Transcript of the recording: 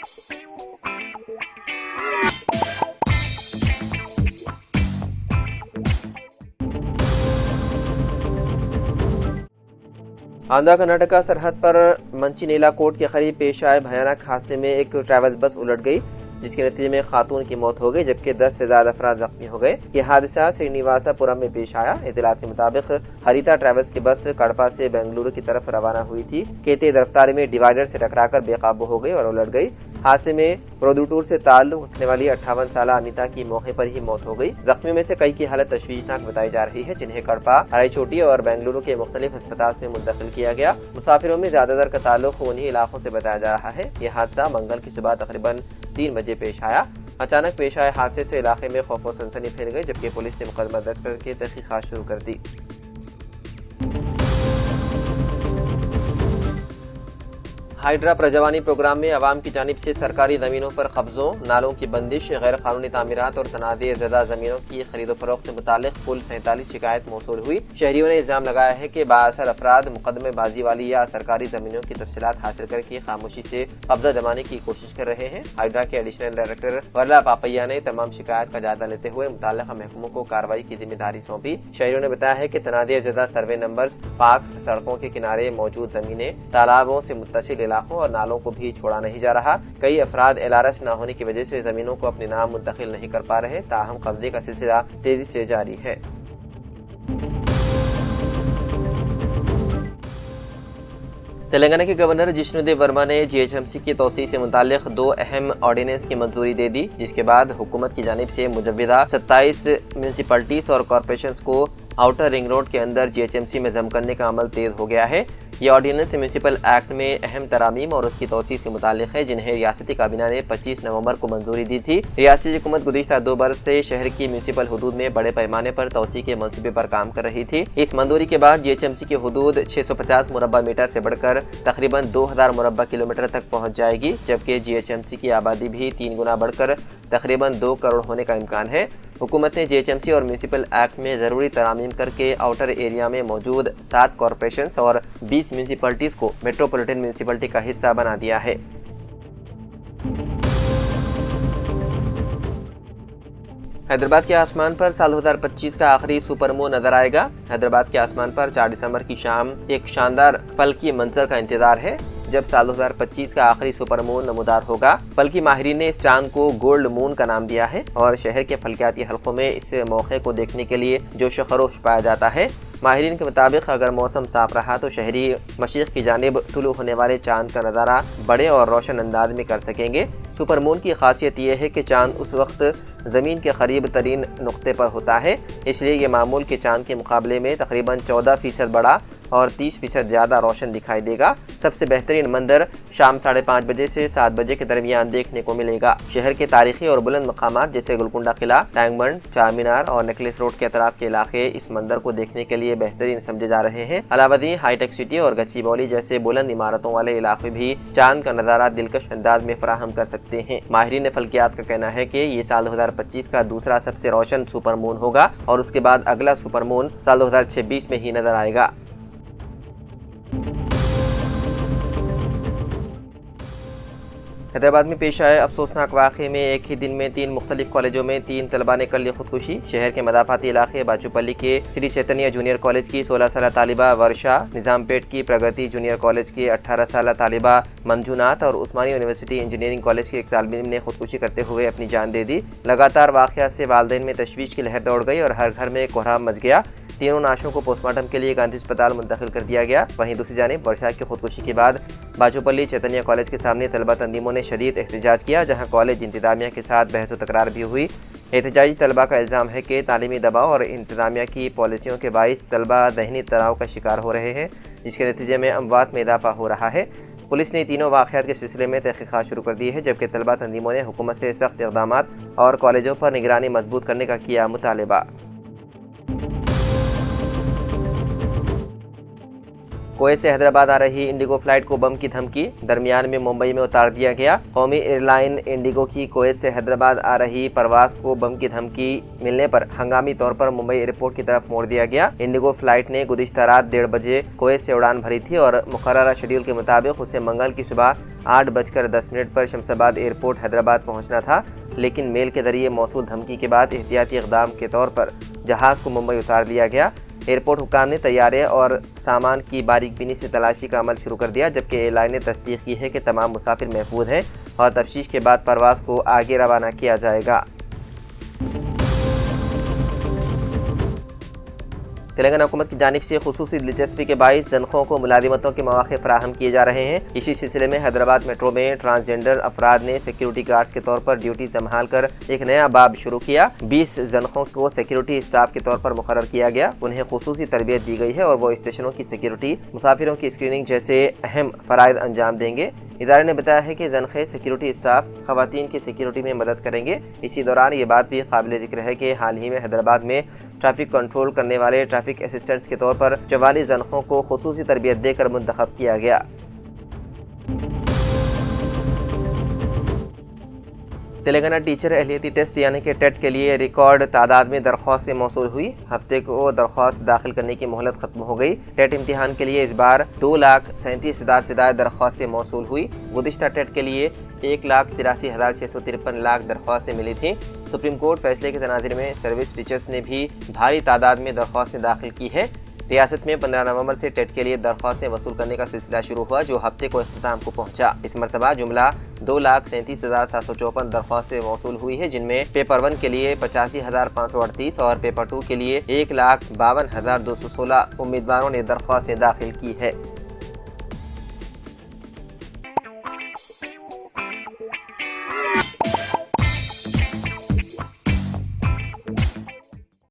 आंध्र कर्नाटका सरहद पर मंचीनेला कोट के करीब पेश आए भयानक हादसे में एक ट्रैवल्स बस उलट गई, जिसके नतीजे में खातून की मौत हो गई जबकि 10 से ज्यादा अफराद जख्मी हो गए। यह हादसा श्रीनिवासापुरम में पेश आया। इत्तलात के मुताबिक हरिता ट्रैवल्स की बस कड़पा से बेंगलुरु की तरफ रवाना हुई थी कि तेज रफ्तार में डिवाइडर से टकराकर बेकाबू हो गई और उलट गई। हादसे में प्रोद्यूटूर से ताल्लुक रखने वाली 58 साल अनिता की मौके पर ही मौत हो गई। जख्मियों में से कई की हालत तशवीशनाक बताई जा रही है, जिन्हें कड़पा, रायचोटी और बेंगलुरु के मुख्तलिफ अस्पताल में मुंतकिल किया गया। मुसाफिरों में ज्यादातर का ताल्लुक उन्हीं इलाकों से बताया जा रहा है। यह हादसा मंगल की सुबह तकरीबन 3 बजे पेश आया। अचानक पेश आए हादसे से इलाके में खौफ और सनसनी फैल गई, जबकि पुलिस ने मुकदमा दर्ज करके तहकीकात शुरू कर दी। हाइड्रा प्रजवानी प्रोग्राम में अवाम की जानिब से सरकारी जमीनों पर कब्जों, नालों की बंदिश, गैर कानूनी तामीरात और तनाज़े ज़दा जमीनों की खरीदो फरोख्त से मुतालिक कुल 47 शिकायत मौसूल हुई। शहरियों ने इल्जाम लगाया है कि बाअसर अफराद मुकदमेबाजी वाली या सरकारी जमीनों की तफसीलात हासिल करके खामोशी से कब्जा जमाने की कोशिश कर रहे हैं। हाइड्रा के एडिशनल डायरेक्टर वर्ला पापैया ने तमाम शिकायत का जायजा लेते हुए मुताल्लिका महकमों को कार्रवाई की जिम्मेदारी सौंपी। शहरियों ने बताया है कि तनाज़े ज़दा सर्वे नंबर्स, पार्क्स, सड़कों के किनारे मौजूद जमीनें, तालाबों से मुत्तसिल इलाकों और नालों को भी छोड़ा नहीं जा रहा। कई अफराद एलआरएस न होने की वजह से जमीनों को अपने नाम मुंतकिल नहीं कर पा रहे, ताहम कब्जे का सिलसिला तेजी से जारी है। तेलंगाना के गवर्नर जिष्णुदेव वर्मा ने जीएचएमसी की तोसी से मुतालिक 2 अहम ऑर्डिनेंस की मंजूरी दे दी, जिसके बाद हुकूमत की जानिब से मुजव्विदा 27 म्यूनसिपलिटीज और कॉरपोरेशंस को आउटर रिंग रोड के अंदर जीएचएमसी में जम करने का अमल तेज हो गया है। ये ऑर्डिनेंस म्यूनसिपल एक्ट में अहम तरामीम और उसकी तोसी से मुतालिक है, जिन्हें रियासती काबीना ने 25 नवंबर को मंजूरी दी थी। रियासती हुकूमत गुज़िश्ता 2 बरस से शहर की म्यूनसिपल हदूद में बड़े पैमाने पर तोसी के मंसूबे पर काम कर रही थी। इस मंजूरी के बाद जीएचएमसी की हदूद 650 मुरब्बा मीटर से बढ़कर तकरीबन 2000 मुरब्बा किलोमीटर तक पहुँच जाएगी, जबकि जीएचएमसी की आबादी भी 3 गुना बढ़कर तकरीबन 2 करोड़ होने का इम्कान है। हुकूमत ने जीएचएमसी और म्यूनसिपल एक्ट में ज़रूरी तरामीम करके आउटर एरिया में मौजूद 7 कॉरपोरेशंस और 20 म्यूनसिपलिटीज़ को मेट्रोपॉलिटन म्यूनसिपलिटी का हिस्सा बना दिया है। हैदराबाद के आसमान पर साल 2025 का आखिरी सुपरमून नजर आएगा। हैदराबाद के आसमान पर 4 दिसंबर की शाम एक शानदार फल्की मंजर का इंतजार है, जब साल 2025 का आखिरी सुपरमून नमूदार होगा। फल्की माहिरीन ने इस चांद को गोल्ड मून का नाम दिया है और शहर के फल्कियाती हलकों में इस मौके को देखने के लिए जोश खरोश पाया जाता है। माहिरीन के मुताबिक अगर मौसम साफ रहा तो शहरी मशरिक की जानिब तुलू होने वाले चांद का नज़ारा बड़े और रोशन अंदाज में कर सकेंगे। सुपरमून की खासियत यह है कि चांद उस वक्त ज़मीन के करीब तरीन नुक्ते पर होता है, इसलिए ये मामूल के चांद के मुकाबले में तकरीबन 14% बड़ा और 30% ज़्यादा रोशन दिखाई देगा। सबसे बेहतरीन मंजर शाम 5:30 बजे से 7 बजे के दरमियान देखने को मिलेगा। शहर के तारीखी और बुलंद मकामात जैसे गोलकुंडा किला, टैंक बंड, चार मीनार और नेकलेस रोड के अतराफ के इलाके इस मंजर को देखने के लिए बेहतरीन समझे जा रहे हैं। अलावदीन, हाईटेक सिटी और गच्चीबौली जैसे बुलंद इमारतों वाले इलाके भी चांद का नज़ारा दिलकश अंदाज में फराहम कर सकते हैं। माहिरीन फल्कियात का कहना है कि ये साल 2025 का दूसरा सबसे रोशन सुपरमून होगा और उसके बाद अगला सुपरमून साल 2026 में ही नजर आएगा। हैदराबाद में पेश आए अफसोसनाक वाक़े में एक ही दिन में 3 मुख्तलिफ कॉलेजों में 3 तलबा ने कर ली खुदकुशी। शहर के मदाफाती इलाके बाचूपल्ली के श्री चैतन्य जूनियर कॉलेज की 16 साल तालिबा वर्षा, निज़ामपेट की प्रगति जूनियर कॉलेज की 18 साल तालिबा मंजूनात और उस्मानी यूनिवर्सिटी इंजीनियरिंग कॉलेज के एक तालिब इल्म ने खुदकुशी करते हुए अपनी जान दे दी। लगातार वाक़यात से वालिदैन में तशवीश की लहर दौड़ गई और हर घर में कोहराम मच गया। तीनों नाशों को पोस्टमार्टम के लिए गांधी अस्पताल मुंतकिल कर दिया गया। वहीं दूसरी जानिब वर्षा की खुदकुशी के बाद बाचूपल्ली चैतन्य कॉलेज के सामने तलबा तंजीमों ने शदीद एहतजाज किया, जहां कॉलेज इंतजामिया के साथ बहस व तकरार भी हुई। एहतजाजी तलबा का इल्ज़ाम है कि तालीमी दबाव और इंतजामिया की पॉलिसियों के बाइस तलबा ज़हनी तनाव का शिकार हो रहे हैं, जिसके नतीजे में अमवात में इजाफा हो रहा है। पुलिस ने तीनों वाक़यात के सिलसिले में तहक़ीक़ात शुरू कर दी है, जबकि तलबा तंजीमों ने हुकूमत से सख्त इक़दामात और कॉलेजों पर निगरानी मजबूत करने का किया मुतालबा। कुवैत से हैदराबाद आ रही इंडिगो फ्लाइट को बम की धमकी, दरमियान में मुंबई में उतार दिया गया। कौमी एयरलाइन इंडिगो की कुवैत से हैदराबाद आ रही परवाज को बम की धमकी मिलने पर हंगामी तौर पर मुंबई एयरपोर्ट की तरफ मोड़ दिया गया। इंडिगो फ्लाइट ने गुज़िश्ता रात 1:30 बजे कुवैत से उड़ान भरी थी और मुकर्ररा शेड्यूल के मुताबिक उसे मंगल की सुबह 8:10 पर शमशाबाद एयरपोर्ट हैदराबाद पहुंचना था, लेकिन मेल के जरिए मौसूल धमकी के बाद एहतियाती इक़दाम के तौर पर जहाज़ को मुंबई उतार दिया गया। एयरपोर्ट हुकाम ने तैयारे और सामान की बारीकबीनी से तलाशी का अमल शुरू कर दिया, जबकि एयरलाइन ने तस्दीक की है कि तमाम मुसाफिर महफूज हैं और तफ्तीश के बाद परवाज़ को आगे रवाना किया जाएगा। तेलंगाना हुकूमत की जानिब से खुसूसी दिलचस्पी के बाइस ज़नख़ों को मुलाजिमतों के मौक़े फराहम किए जा रहे हैं। इसी सिलसिले में हैदराबाद मेट्रो में ट्रांसजेंडर अफराद ने सिक्योरिटी गार्ड्स के तौर पर ड्यूटी संभाल कर एक नया बाब शुरू किया। 20 ज़नख़ों को सिक्योरिटी स्टाफ के तौर पर मुकर्रर किया गया। उन्हें खुसूसी तरबियत दी गई है और वो स्टेशनों की सिक्योरिटी, मुसाफिरों की स्क्रीनिंग जैसे अहम फ़राइज़ अंजाम देंगे। इदारे ने बताया है कि ज़नख़े सिक्योरिटी स्टाफ ख़वातीन की सिक्योरिटी में मदद करेंगे। इसी दौरान ये बात भी काबिल ज़िक्र है कि हाल ही में हैदराबाद में ट्रैफिक कंट्रोल करने वाले ट्रैफिक असिस्टेंट्स के तौर पर 44 ज़नख़ों को खुसूसी तरबियत देकर मुंतखब किया गया। तेलंगाना टीचर अहलियती टेस्ट यानी कि टेट के लिए रिकॉर्ड तादाद में दरख्वास्तें मौसूल हुई। हफ्ते को दरख्वास्त दाखिल करने की मोहलत खत्म हो गई। टेट इम्तिहान के लिए इस बार 2,37,000 से ज़्यादा दरख्वास्तें मौसूल हुई। गुज़िश्ता टेट के लिए 1,83,653 लाख दरख्वास्तें मिली थी। सुप्रीम कोर्ट फैसले के तनाज़ुर में सर्विस टीचर्स ने भी भारी तादाद में दरख्वास्तें दाखिल की है। रियासत में 15 नवंबर से टेट के लिए दरख्वास्तें वसूल करने का सिलसिला शुरू हुआ, जो हफ्ते को इख्तिताम को पहुंचा। इस मरतबा जुमला 2,37,754 दरख्वास्तें मौसूल हुई है, जिनमें पेपर 1 के लिए 85,538 और पेपर 2 के लिए 1,52,216 उम्मीदवारों ने दरख्वास्तें दाखिल की है।